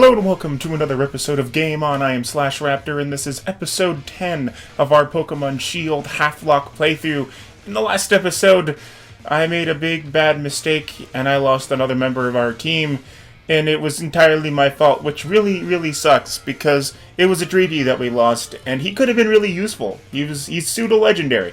Hello and welcome to another episode of Game On. I am Slash Raptor, and this is episode 10 of our Pokemon Shield HALFLOCKE playthrough. In the last episode, I made a big bad mistake, and I lost another member of our team, and it was entirely my fault, which really sucks, because it was a Dreepy that we lost, and he could have been really useful. He's pseudo-legendary.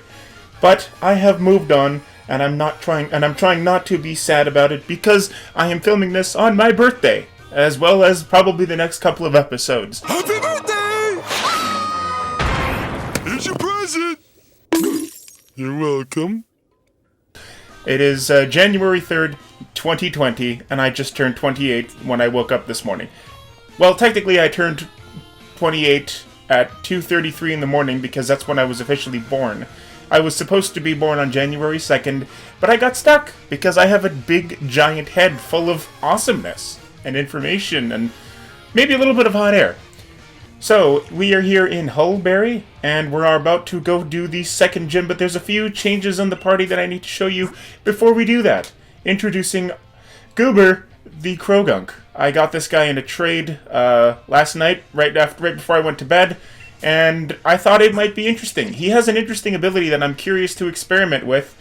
But I have moved on, and I'm trying not to be sad about it, because I am filming this on my birthday, as well as probably the next couple of episodes. Happy birthday! Here's your present! You're welcome. It is January 3rd, 2020, and I just turned 28 when I woke up this morning. Well, technically I turned 28 at 2:33 in the morning because that's when I was officially born. I was supposed to be born on January 2nd, but I got stuck because I have a big giant head full of awesomeness and information, and maybe a little bit of hot air. So, we are here in Hullberry, and we're about to go do the second gym, but there's a few changes on the party that I need to show you before we do that. Introducing Goober, the Krogunk. I got this guy in a trade last night, right before I went to bed, and I thought it might be interesting. He has an interesting ability that I'm curious to experiment with.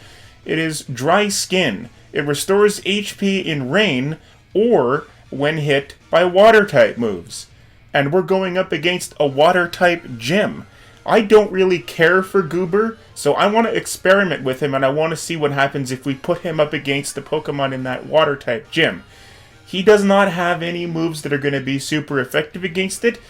It is Dry Skin. It restores HP in rain, or when hit by water-type moves. And we're going up against a water-type gym. I don't really care for Goober, so I want to experiment with him, and I want to see what happens if we put him up against the Pokemon in that water-type gym. He does not have any moves that are going to be super effective against it,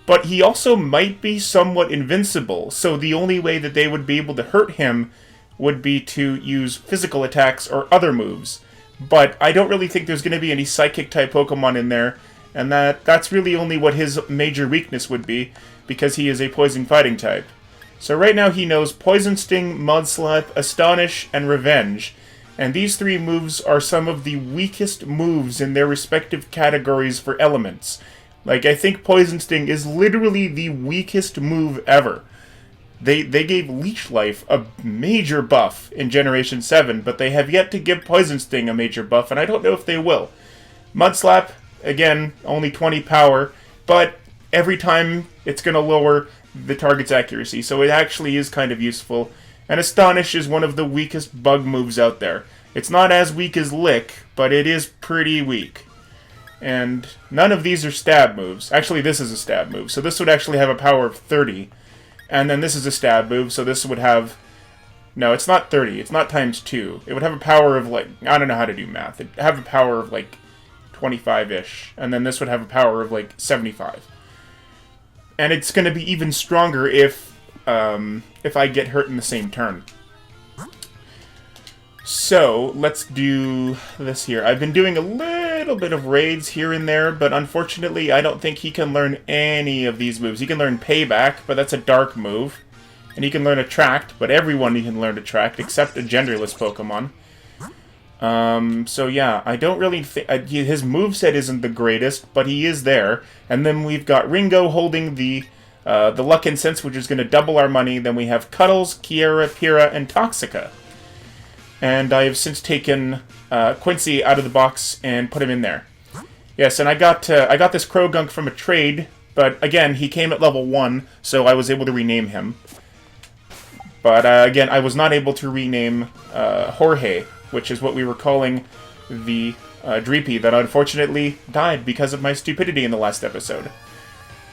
but he also might be somewhat invincible, so the only way that they would be able to hurt him would be to use physical attacks or other moves. But I don't really think there's going to be any Psychic-type Pokemon in there, and that's really only what his major weakness would be, because he is a Poison Fighting type. So right now he knows Poison Sting, Mud Slap, Astonish, and Revenge, and these three moves are some of the weakest moves in their respective categories for elements. Like, I think Poison Sting is literally the weakest move ever. They gave Leech Life a major buff in Generation 7, but they have yet to give Poison Sting a major buff, and I don't know if they will. Mud Slap, again, only 20 power, but every time it's going to lower the target's accuracy, so it actually is kind of useful. And Astonish is one of the weakest bug moves out there. It's not as weak as Lick, but it is pretty weak. And none of these are stab moves. Actually, this is a stab move, so this would actually have a power of 30. And then this is a stab move, so this would have... No, it's not 30. It's not times 2. It would have a power of, like... I don't know how to do math. It'd have a power of, like, 25-ish. And then this would have a power of, like, 75. And it's going to be even stronger if I get hurt in the same turn. So, let's do this here. I've been doing a little bit of raids here and there, but unfortunately I don't think he can learn any of these moves. He can learn Payback, but that's a dark move. And he can learn Attract, but everyone he can learn Attract, except a genderless Pokemon. So yeah, I don't really think... his moveset isn't the greatest, but he is there. And then we've got Ringo holding the Luck and Sense, which is going to double our money. Then we have Cuddles, Kiera, Pyrrha, and Toxica. And I have since taken Quincy out of the box and put him in there. Yes, and I got this Krogunk from a trade, but again, he came at level 1, so I was able to rename him. But again, I was not able to rename Jorge, which is what we were calling the Dreepy that unfortunately died because of my stupidity in the last episode.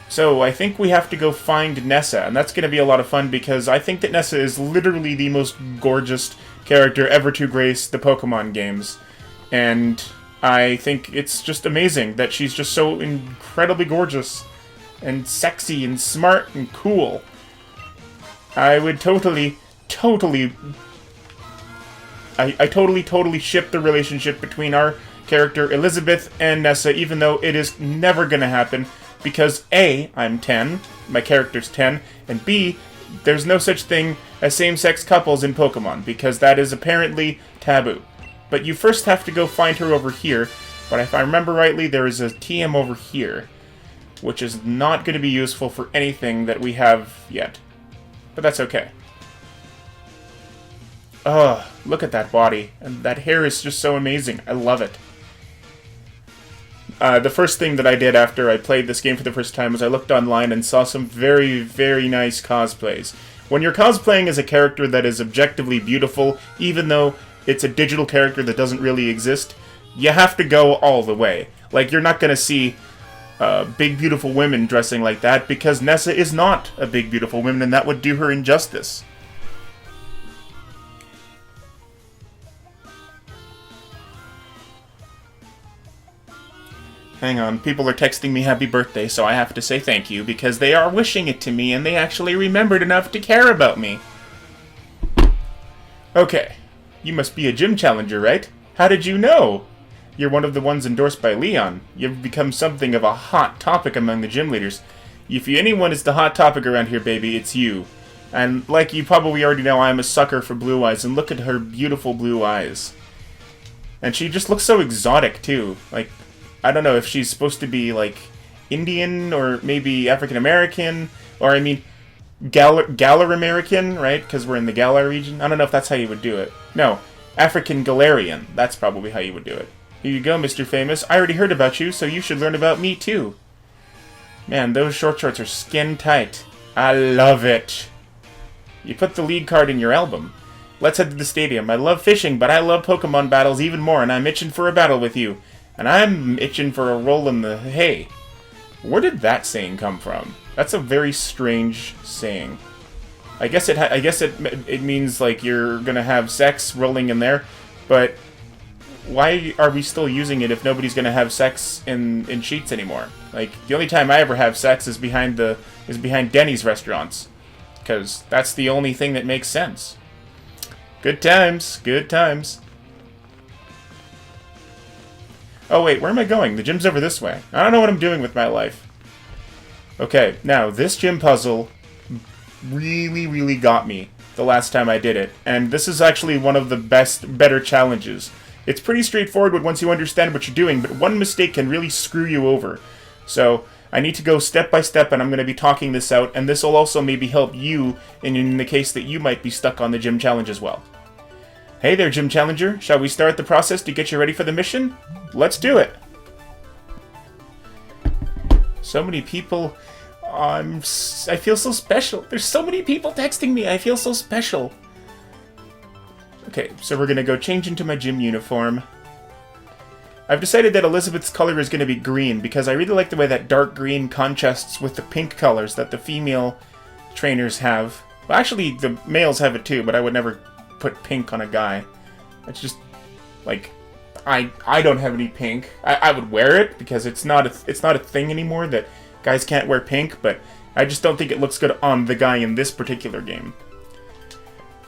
So I think we have to go find Nessa, and that's going to be a lot of fun because I think that Nessa is literally the most gorgeous character ever to grace the Pokemon games. And I think it's just amazing that she's just so incredibly gorgeous and sexy and smart and cool. I would totally ship the relationship between our character Elizabeth and Nessa, even though it is never going to happen. Because A, I'm 10, my character's 10, and B, there's no such thing as same-sex couples in Pokemon, because that is apparently taboo. But you first have to go find her over here, but if I remember rightly, there is a TM over here, which is not going to be useful for anything that we have yet. But that's okay. Ugh, look at that body, and that hair is just so amazing. I love it. the first thing that I did after I played this game for the first time was I looked online and saw some very, very nice cosplays. When you're cosplaying as a character that is objectively beautiful, even though it's a digital character that doesn't really exist, you have to go all the way. Like, you're not going to see big, beautiful women dressing like that, because Nessa is not a big, beautiful woman, and that would do her injustice. Hang on, people are texting me happy birthday, so I have to say thank you, because they are wishing it to me, and they actually remembered enough to care about me. Okay, you must be a gym challenger, right? How did you know? You're one of the ones endorsed by Leon. You've become something of a hot topic among the gym leaders. If anyone is the hot topic around here, baby, it's you. And like you probably already know, I'm a sucker for blue eyes, and look at her beautiful blue eyes. And she just looks so exotic, too. Like, I don't know if she's supposed to be, like, Indian, or maybe African-American, or, I mean, Galar-American, right? Because we're in the Galar region. I don't know if that's how you would do it. No, African-Galarian. That's probably how you would do it. Here you go, Mr. Famous. I already heard about you, so you should learn about me, too. Man, those short shorts are skin tight. I love it. You put the lead card in your album. Let's head to the stadium. I love fishing, but I love Pokemon battles even more, and I'm itching for a battle with you. And I'm itching for a roll in the hay. Where did that saying come from? That's a very strange saying. I guess it means like you're gonna have sex rolling in there, but why are we still using it if nobody's gonna have sex in Sheets anymore? Like, the only time I ever have sex is behind Denny's restaurants, because that's the only thing that makes sense. Good times, good times. Oh wait, where am I going? The gym's over this way. I don't know what I'm doing with my life. Okay, now this gym puzzle really, really got me the last time I did it, and this is actually one of the better challenges. It's pretty straightforward once you understand what you're doing, but one mistake can really screw you over. So, I need to go step by step, and I'm going to be talking this out, and this will also maybe help you in the case that you might be stuck on the gym challenge as well. Hey there, Gym Challenger. Shall we start the process to get you ready for the mission? Let's do it! So many people... I feel so special. There's so many people texting me. I feel so special. Okay, so we're going to go change into my gym uniform. I've decided that Elizabeth's color is going to be green, because I really like the way that dark green contrasts with the pink colors that the female trainers have. Well, actually, the males have it too, but I would never put pink on a guy. It's just, like, I don't have any pink. I would wear it, because it's not a thing anymore that guys can't wear pink, but I just don't think it looks good on the guy in this particular game.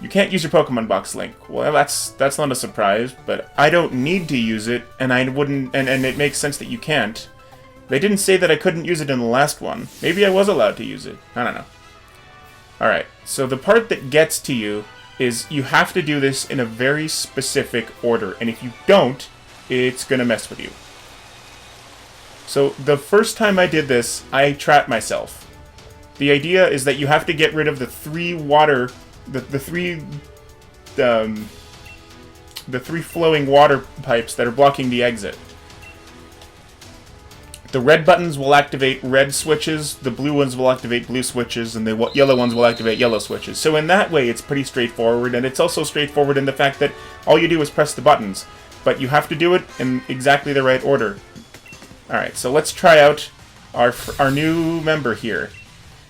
You can't use your Pokemon box, Link. Well, that's not a surprise, but I don't need to use it, and I wouldn't, and it makes sense that you can't. They didn't say that I couldn't use it in the last one. Maybe I was allowed to use it. I don't know. Alright, so the part that gets to you is you have to do this in a very specific order, and if you don't, it's gonna mess with you. So, the first time I did this, I trapped myself. The idea is that you have to get rid of the three flowing water pipes that are blocking the exit. The red buttons will activate red switches, the blue ones will activate blue switches, and the yellow ones will activate yellow switches. So in that way, it's pretty straightforward, and it's also straightforward in the fact that all you do is press the buttons. But you have to do it in exactly the right order. Alright, so let's try out our new member here.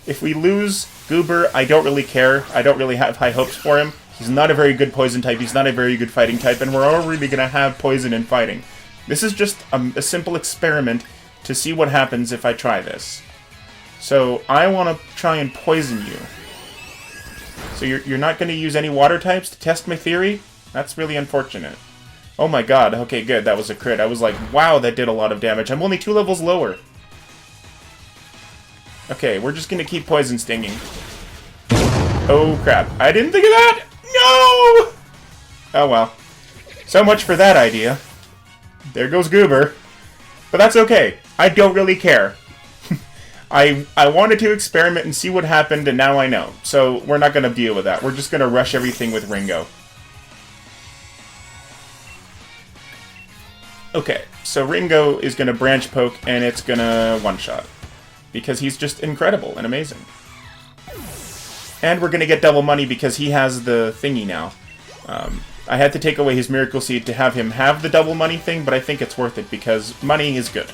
If we lose Goober, I don't really care. I don't really have high hopes for him. He's not a very good poison type, he's not a very good fighting type, and we're already going to have poison in fighting. This is just a simple experiment to see what happens if I try this. So, I want to try and poison you. So you're not going to use any water types to test my theory? That's really unfortunate. Oh my god, okay good, that was a crit. I was like, wow, that did a lot of damage. I'm only 2 levels lower. Okay, we're just going to keep poison stinging. Oh crap, I didn't think of that! No! Oh well. So much for that idea. There goes Goober. But that's okay. I don't really care. I wanted to experiment and see what happened, and now I know. So we're not going to deal with that. We're just going to rush everything with Ringo. Okay, so Ringo is going to branch poke, and it's going to one-shot. Because he's just incredible and amazing. And we're going to get double money because he has the thingy now. I had to take away his Miracle Seed to have him have the double money thing, but I think it's worth it because money is good.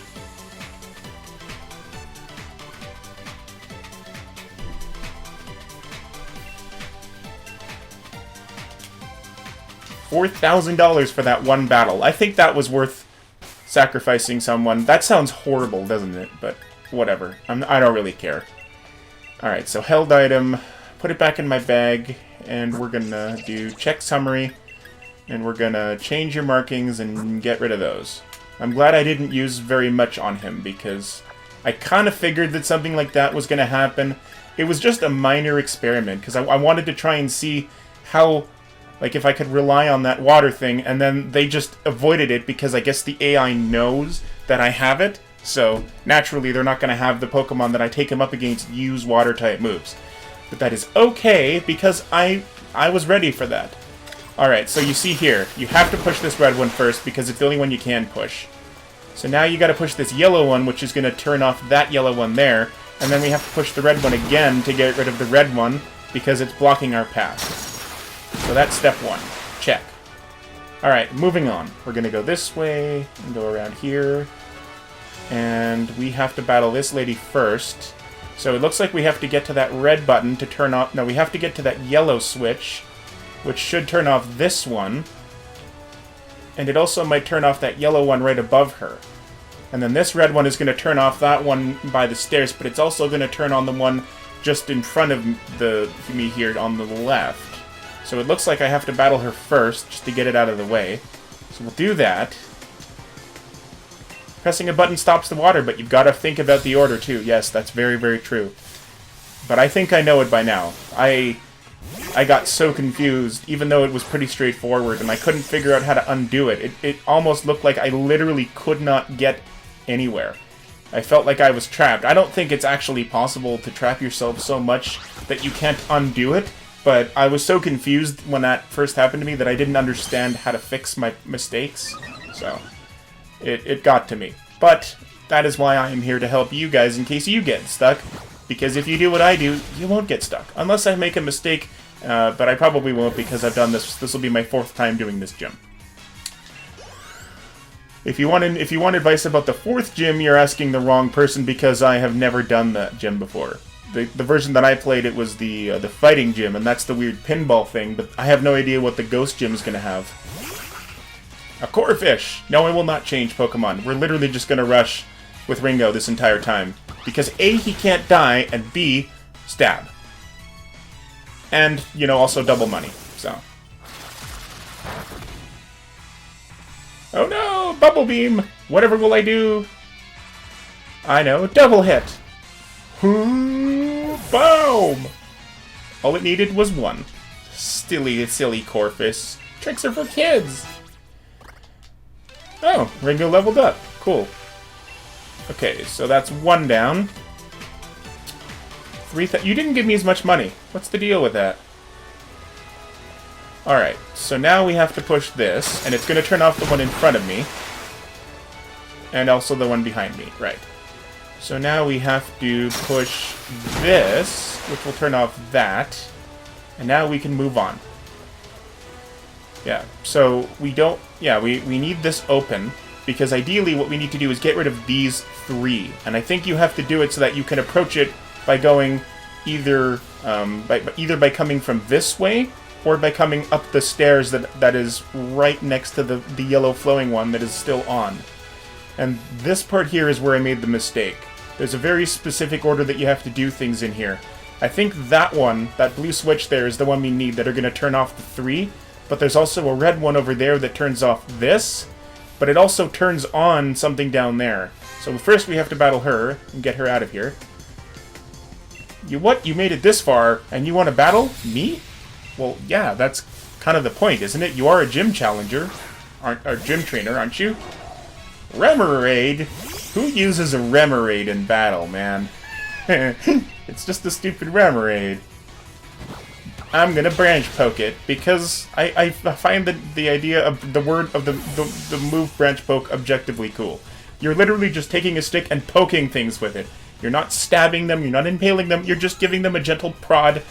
$4,000 for that one battle. I think that was worth sacrificing someone. That sounds horrible, doesn't it? But whatever. I don't really care. Alright, so held item. Put it back in my bag. And we're gonna do check summary. And we're gonna change your markings and get rid of those. I'm glad I didn't use very much on him because I kind of figured that something like that was gonna happen. It was just a minor experiment because I wanted to try and see how... Like, if I could rely on that water thing, and then they just avoided it because I guess the AI knows that I have it. So, naturally, they're not going to have the Pokemon that I take them up against use water-type moves. But that is okay, because I was ready for that. Alright, so you see here, you have to push this red one first, because it's the only one you can push. So now you got to push this yellow one, which is going to turn off that yellow one there, and then we have to push the red one again to get rid of the red one, because it's blocking our path. So that's step one. Check. Alright, moving on. We're going to go this way, and go around here. And we have to battle this lady first. So it looks like we have to get to that red button to turn off... No, we have to get to that yellow switch, which should turn off this one. And it also might turn off that yellow one right above her. And then this red one is going to turn off that one by the stairs, but it's also going to turn on the one just in front of me here on the left. So it looks like I have to battle her first, just to get it out of the way. So we'll do that. Pressing a button stops the water, but you've got to think about the order too. Yes, that's very, very true. But I think I know it by now. I got so confused, even though it was pretty straightforward, and I couldn't figure out how to undo it. It almost looked like I literally could not get anywhere. I felt like I was trapped. I don't think it's actually possible to trap yourself so much that you can't undo it. But I was so confused when that first happened to me that I didn't understand how to fix my mistakes. So, it got to me. But that is why I am here to help you guys in case you get stuck. Because if you do what I do, you won't get stuck. Unless I make a mistake, but I probably won't because I've done this. This will be my 4th time doing this gym. If you want advice about the 4th gym, you're asking the wrong person because I have never done that gym before. The version that I played, it was the fighting gym, and that's the weird pinball thing, but I have no idea what the ghost gym is going to have. A Corphish! No, it will not change Pokemon. We're literally just going to rush with Ringo this entire time. Because A, he can't die, and B, stab. And, you know, also double money, so. Oh no! Bubble Beam! Whatever will I do? I know, double hit! Boom! All it needed was one. Silly Corphish. Tricks are for kids! Oh, Ringo leveled up. Cool. Okay, so that's one down. You didn't give me as much money. What's the deal with that? Alright, so now we have to push this, and it's going to turn off the one in front of me. And also the one behind me, right. So now we have to push this, which will turn off that. And now we can move on. Yeah, so we don't... Yeah, we need this open, because ideally what we need to do is get rid of these 3. And I think you have to do it so that you can approach it by going either by coming from this way, or by coming up the stairs that is right next to the yellow flowing one that is still on. And this part here is where I made the mistake. There's a very specific order that you have to do things in here. I think that one, that blue switch there, is the one we need that are going to turn off the 3, but there's also a red one over there that turns off this, but it also turns on something down there. So first we have to battle her and get her out of here. You made it this far, and you want to battle me? Well, yeah, that's kind of the point, isn't it? You are a gym challenger, or gym trainer, aren't you? Remoraid? Who uses a Remoraid in battle, man? It's just a stupid Remoraid. I'm gonna branch poke it because I find the idea of the move branch poke objectively cool. You're literally just taking a stick and poking things with it. You're not stabbing them, you're not impaling them, you're just giving them a gentle prod,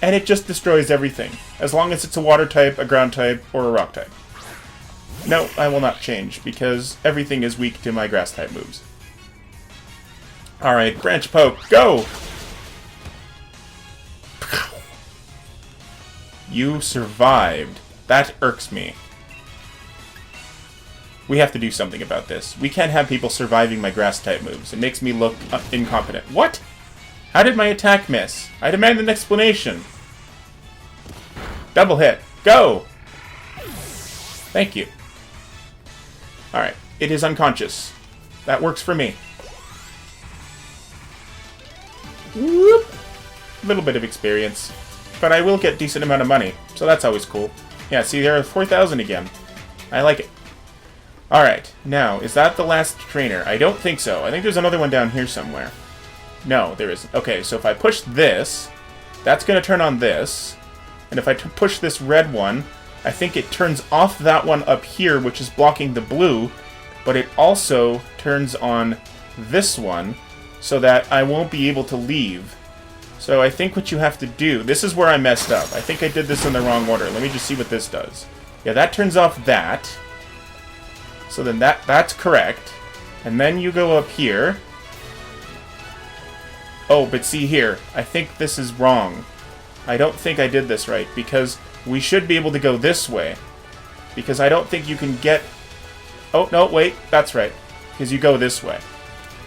and it just destroys everything, as long as it's a water type, a ground type, or a rock type. No, I will not change, because everything is weak to my grass type moves. Alright, branch poke, go! You survived. That irks me. We have to do something about this. We can't have people surviving my grass-type moves. It makes me look incompetent. What? How did my attack miss? I demand an explanation. Double hit. Go! Thank you. Alright. It is unconscious. That works for me. Whoop! A little bit of experience. But I will get a decent amount of money, so that's always cool. Yeah, see, there are 4,000 again. I like it. Alright, now, is that the last trainer? I don't think so. I think there's another one down here somewhere. No, there isn't. Okay, so if I push this, that's going to turn on this. And if I push this red one, I think it turns off that one up here, which is blocking the blue, but it also turns on this one, so that I won't be able to leave. So I think what you have to do... This is where I messed up. I think I did this in the wrong order. Let me just see what this does. Yeah, that turns off that. So then that's correct. And then you go up here. Oh, but see here. I think this is wrong. I don't think I did this right, because we should be able to go this way. Because I don't think you can get... Oh, no, wait. That's right. Because you go this way.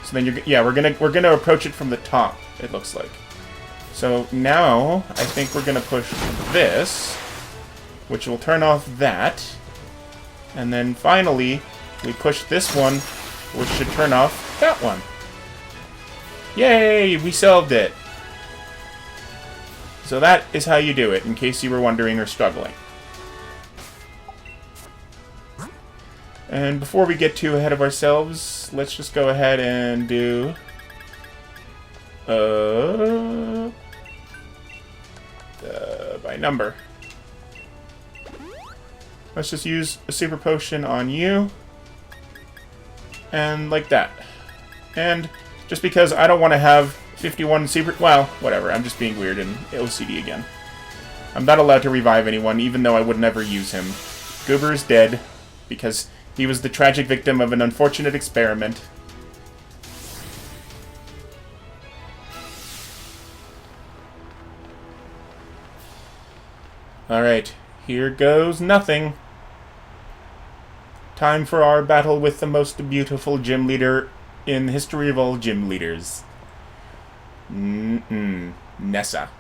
So then you're... Yeah, we're gonna approach it from the top, it looks like. So now, I think we're going to push this, which will turn off that. And then finally, we push this one, which should turn off that one. Yay! We solved it! So that is how you do it, in case you were wondering or struggling. And before we get too ahead of ourselves, let's just go ahead and do... by number. Let's just use a super potion on you. And like that. And just because I don't want to have 51 super... Well, whatever. I'm just being weird and OCD again. I'm not allowed to revive anyone, even though I would never use him. Goober is dead because he was the tragic victim of an unfortunate experiment. Alright, here goes nothing. Time for our battle with the most beautiful gym leader in the history of all gym leaders. Nessa.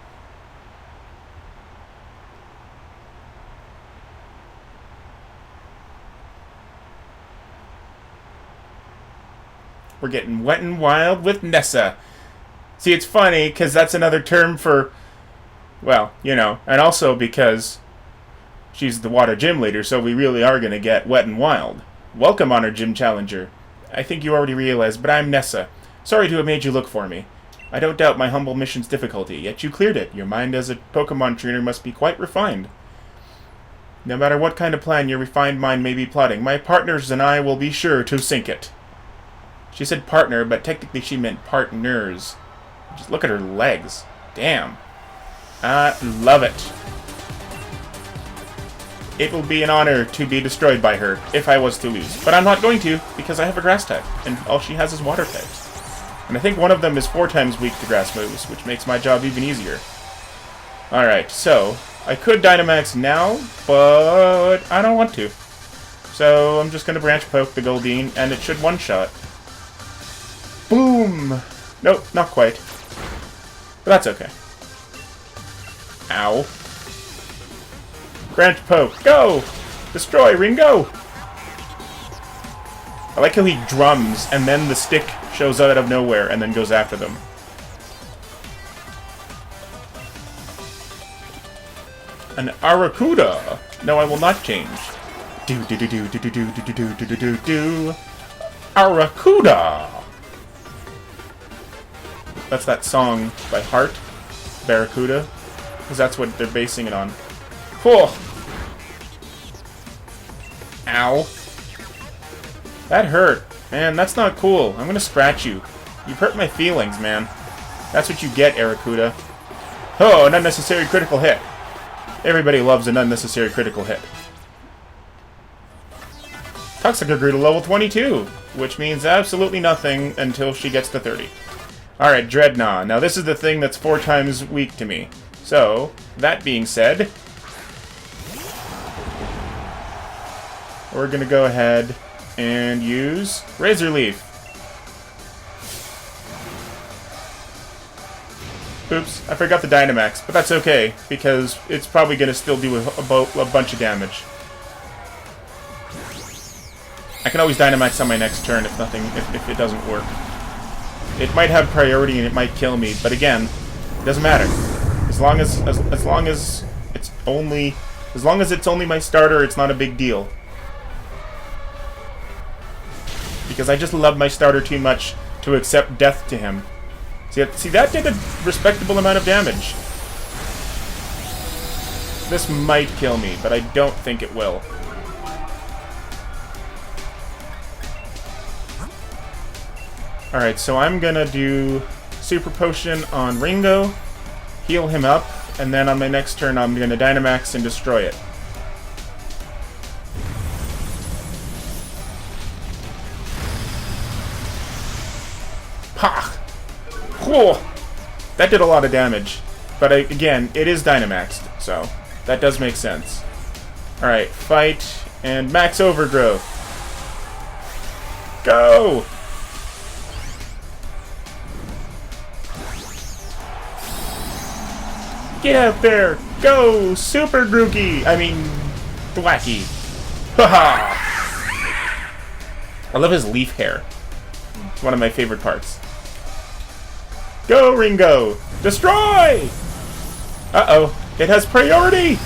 We're getting wet and wild with Nessa. See, it's funny, because that's another term for... Well, you know, and also because she's the water gym leader, so we really are going to get wet and wild. Welcome, Honor Gym Challenger. I think you already realized, but I'm Nessa. Sorry to have made you look for me. I don't doubt my humble mission's difficulty, yet you cleared it. Your mind as a Pokémon trainer must be quite refined. No matter what kind of plan your refined mind may be plotting, my partners and I will be sure to sink it. She said partner, but technically she meant partners. Just look at her legs. Damn. I love it. It will be an honor to be destroyed by her, if I was to lose. But I'm not going to, because I have a grass type, and all she has is water types. And I think one of them is 4 times weak to grass moves, which makes my job even easier. Alright, so, I could Dynamax now, but I don't want to. So, I'm just going to branch poke the Goldeen, and it should one-shot. Boom! Nope, not quite. But that's okay. Ow. Branch poke. Go! Destroy, Ringo! I like how he drums, and then the stick shows out of nowhere, and then goes after them. An Aracuda! No, I will not change. Do-do-do-do-do-do-do-do-do-do-do-do. Aracuda! That's that song by Heart, Barracuda. because that's what they're basing it on. Cool. Ow. That hurt. Man, that's not cool. I'm gonna scratch you. You've hurt my feelings, man. That's what you get, Arrokuda. Oh, an unnecessary critical hit. Everybody loves an unnecessary critical hit. Toxica grew to level 22, which means absolutely nothing until she gets to 30. Alright, Dreadnought. Now this is the thing that's 4 times weak to me. So, that being said, we're gonna go ahead and use Razor Leaf. Oops, I forgot the Dynamax, but that's okay, because it's probably gonna still do a bunch of damage. I can always Dynamax on my next turn if it doesn't work. It might have priority and it might kill me, but again, it doesn't matter. As long as it's only my starter, it's not a big deal. Because I just love my starter too much to accept death to him. See, that did a respectable amount of damage. This might kill me, but I don't think it will. Alright, so I'm gonna do Super Potion on Ringo, heal him up, and then on my next turn I'm gonna Dynamax and destroy it. Pah! Whoa! That did a lot of damage. But again, it is Dynamaxed, so that does make sense. Alright, fight and max overgrowth. Go! Get out there! Go! Super Grookey! I mean, Thwacky. Haha! I love his leaf hair. It's one of my favorite parts. Go, Ringo! Destroy! Uh-oh. It has priority!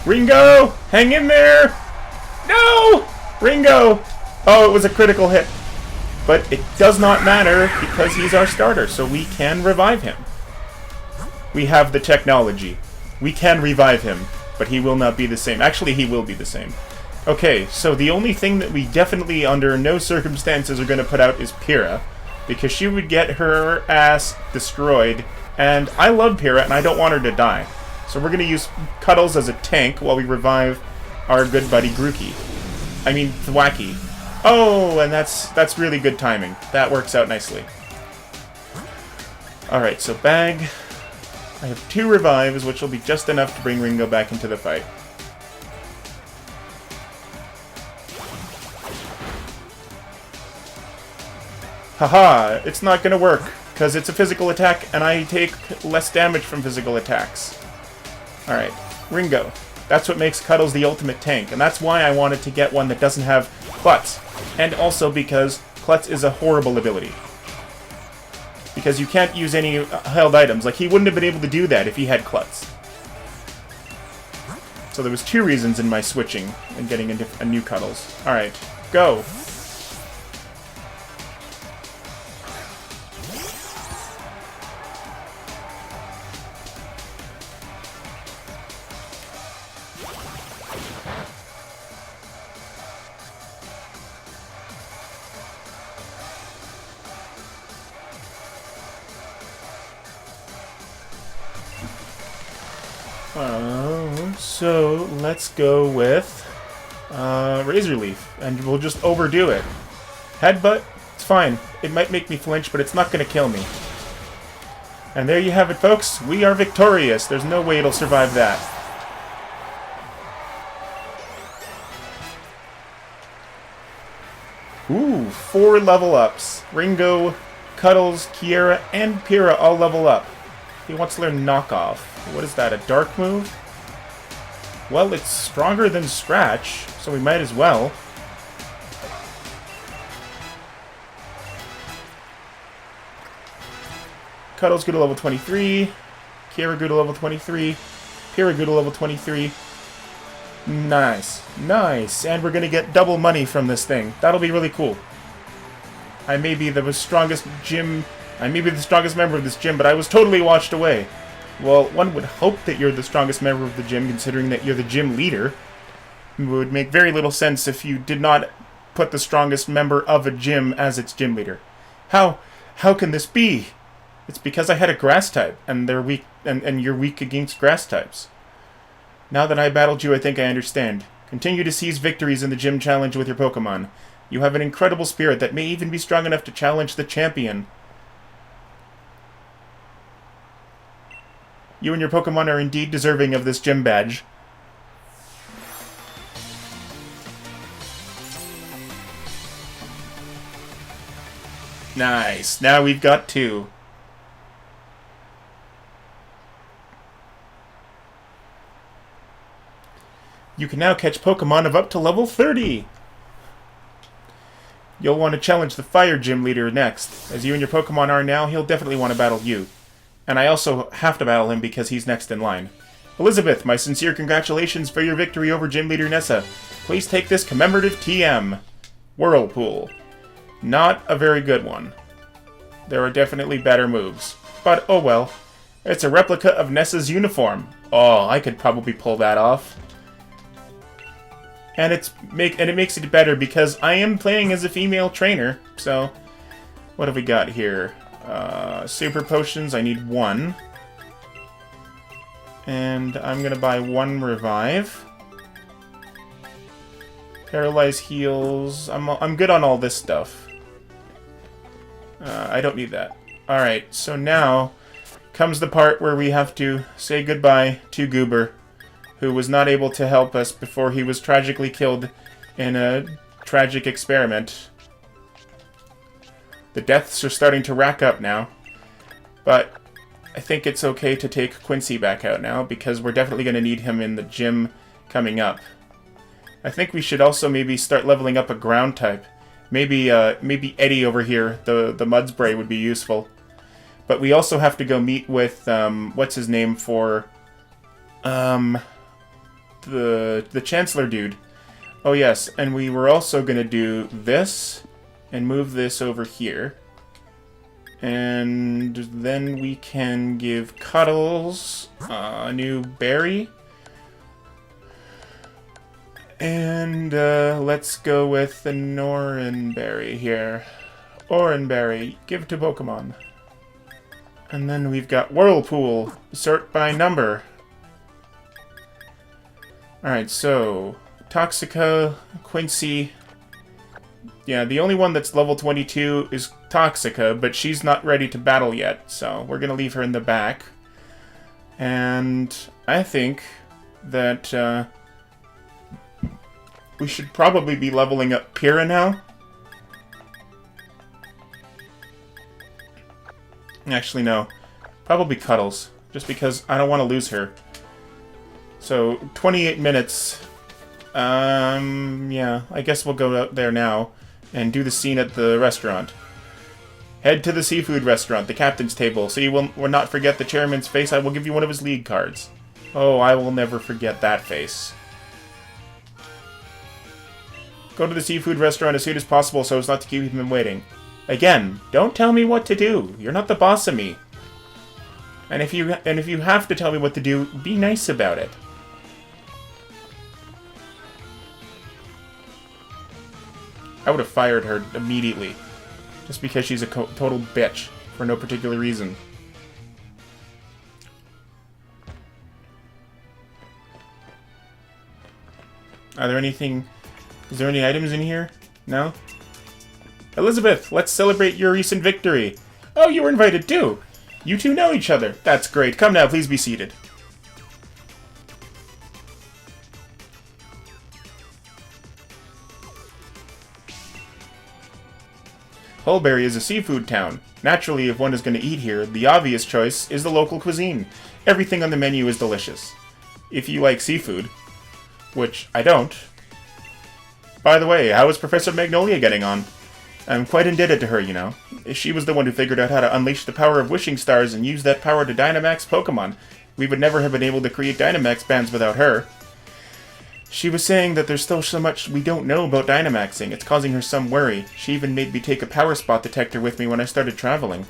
Ringo! Hang in there! No! Ringo! Oh, it was a critical hit. But it does not matter because he's our starter, so we can revive him. We have the technology. We can revive him, but he will not be the same. Actually, he will be the same. Okay, so the only thing that we definitely, under no circumstances, are going to put out is Pyrrha, because she would get her ass destroyed, and I love Pyrrha, and I don't want her to die. So we're going to use Cuddles as a tank while we revive our good buddy Grookey. I mean, Thwacky. Oh, and that's really good timing. That works out nicely. Alright, so bag. I have 2 revives, which will be just enough to bring Ringo back into the fight. Haha, it's not gonna work, because it's a physical attack, and I take less damage from physical attacks. Alright, Ringo. That's what makes Cuddles the ultimate tank, and that's why I wanted to get one that doesn't have Klutz. And also because Klutz is a horrible ability. Because you can't use any held items. Like, he wouldn't have been able to do that if he had Klutz. So there was 2 reasons in my switching and getting a new Cuddles. Alright, go! So let's go with Razor Leaf, and we'll just overdo it. Headbutt, it's fine. It might make me flinch, but it's not going to kill me. And there you have it, folks. We are victorious. There's no way it'll survive that. Ooh, 4 level ups. Ringo, Cuddles, Kiera, and Pyrrha all level up. He wants to learn Knockoff. What is that, a dark move? Well, it's stronger than Scratch, so we might as well. Cuddles go to level 23. Kiera go to level 23. Pyrrha go to level 23. Nice. Nice. And we're going to get double money from this thing. That'll be really cool. I may be the strongest member of this gym, but I was totally washed away. Well, one would hope that you're the strongest member of the gym, considering that you're the gym leader. It would make very little sense if you did not put the strongest member of a gym as its gym leader. How can this be? It's because I had a grass type, and they're weak, and you're weak against grass types. Now that I battled you, I think I understand. Continue to seize victories in the gym challenge with your Pokémon. You have an incredible spirit that may even be strong enough to challenge the champion. You and your Pokémon are indeed deserving of this gym badge. Nice. Now we've got 2. You can now catch Pokémon of up to level 30. You'll want to challenge the Fire Gym Leader next. As you and your Pokémon are now, he'll definitely want to battle you. And I also have to battle him because he's next in line. Elizabeth, my sincere congratulations for your victory over Gym Leader Nessa. Please take this commemorative TM. Whirlpool. Not a very good one. There are definitely better moves. But oh well. It's a replica of Nessa's uniform. Oh, I could probably pull that off. And it makes it better because I am playing as a female trainer. So, what have we got here? Super potions, I need 1. And I'm gonna buy 1 revive. Paralyze heals. I'm good on all this stuff. I don't need that. Alright, so now comes the part where we have to say goodbye to Goober, who was not able to help us before he was tragically killed in a tragic experiment. The deaths are starting to rack up now, but I think it's okay to take Quincy back out now, because we're definitely going to need him in the gym coming up. I think we should also maybe start leveling up a ground type. Maybe Eddie over here, the Mud Spray, would be useful. But we also have to go meet with, what's his name for... the Chancellor dude. Oh yes, and we were also going to do this and move this over here. And then we can give Cuddles a new berry. And let's go with the Norenberry here. Orenberry, give it to Pokemon. And then we've got Whirlpool, sort by number. Alright, so Toxica, Quincy. Yeah, the only one that's level 22 is Toxica, but she's not ready to battle yet, so we're going to leave her in the back. And I think that we should probably be leveling up Pyrrha now. Actually, no. Probably Cuddles, just because I don't want to lose her. So, 28 minutes. Yeah, I guess we'll go out there now and do the scene at the restaurant. Head to the seafood restaurant, the captain's table, so you will not forget the chairman's face. I will give you one of his league cards. Oh, I will never forget that face. Go to the seafood restaurant as soon as possible so as not to keep him waiting. Again, don't tell me what to do. You're not the boss of me. And if you have to tell me what to do, be nice about it. I would have fired her immediately. Just because she's a total bitch. For no particular reason. Are there anything... Is there any items in here? No? Elizabeth, let's celebrate your recent victory. Oh, you were invited too. You two know each other. That's great. Come now, please be seated. Hulberry is a seafood town. Naturally, if one is going to eat here, the obvious choice is the local cuisine. Everything on the menu is delicious. If you like seafood, which I don't. By the way, how is Professor Magnolia getting on? I'm quite indebted to her, you know. She was the one who figured out how to unleash the power of wishing stars and use that power to Dynamax Pokemon. We would never have been able to create Dynamax bands without her. She was saying that there's still so much we don't know about Dynamaxing. It's causing her some worry. She even made me take a power spot detector with me when I started traveling.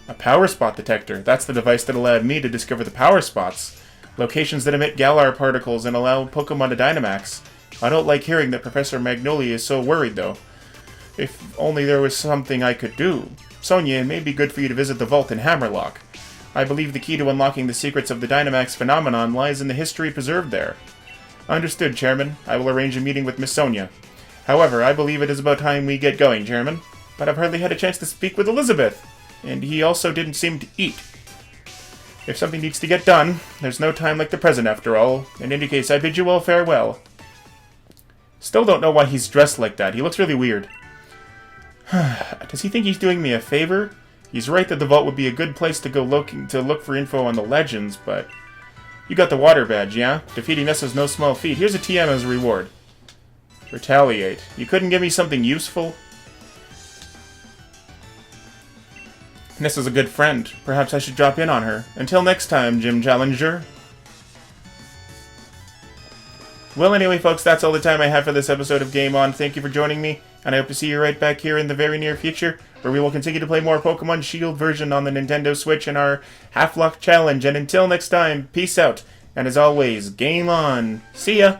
A power spot detector. That's the device that allowed me to discover the power spots. Locations that emit Galar particles and allow Pokemon to Dynamax. I don't like hearing that Professor Magnolia is so worried, though. If only there was something I could do. Sonia, it may be good for you to visit the vault in Hammerlock. I believe the key to unlocking the secrets of the Dynamax phenomenon lies in the history preserved there. Understood, Chairman. I will arrange a meeting with Miss Sonia. However, I believe it is about time we get going, Chairman. But I've hardly had a chance to speak with Elizabeth. And he also didn't seem to eat. If something needs to get done, there's no time like the present after all. In any case, I bid you all farewell. Still don't know why he's dressed like that. He looks really weird. Does he think he's doing me a favor? He's right that the vault would be a good place to go look for info on the legends, but... You got the water badge, yeah? Defeating us is no small feat. Here's a TM as a reward. Retaliate. You couldn't give me something useful? Nessa's a good friend. Perhaps I should drop in on her. Until next time, Gym Challenger. Well, anyway, folks, that's all the time I have for this episode of Game On. Thank you for joining me, and I hope to see you right back here in the very near future, where we will continue to play more Pokemon Shield version on the Nintendo Switch in our HALFLOCKE challenge. And until next time, peace out, and as always, Game On. See ya!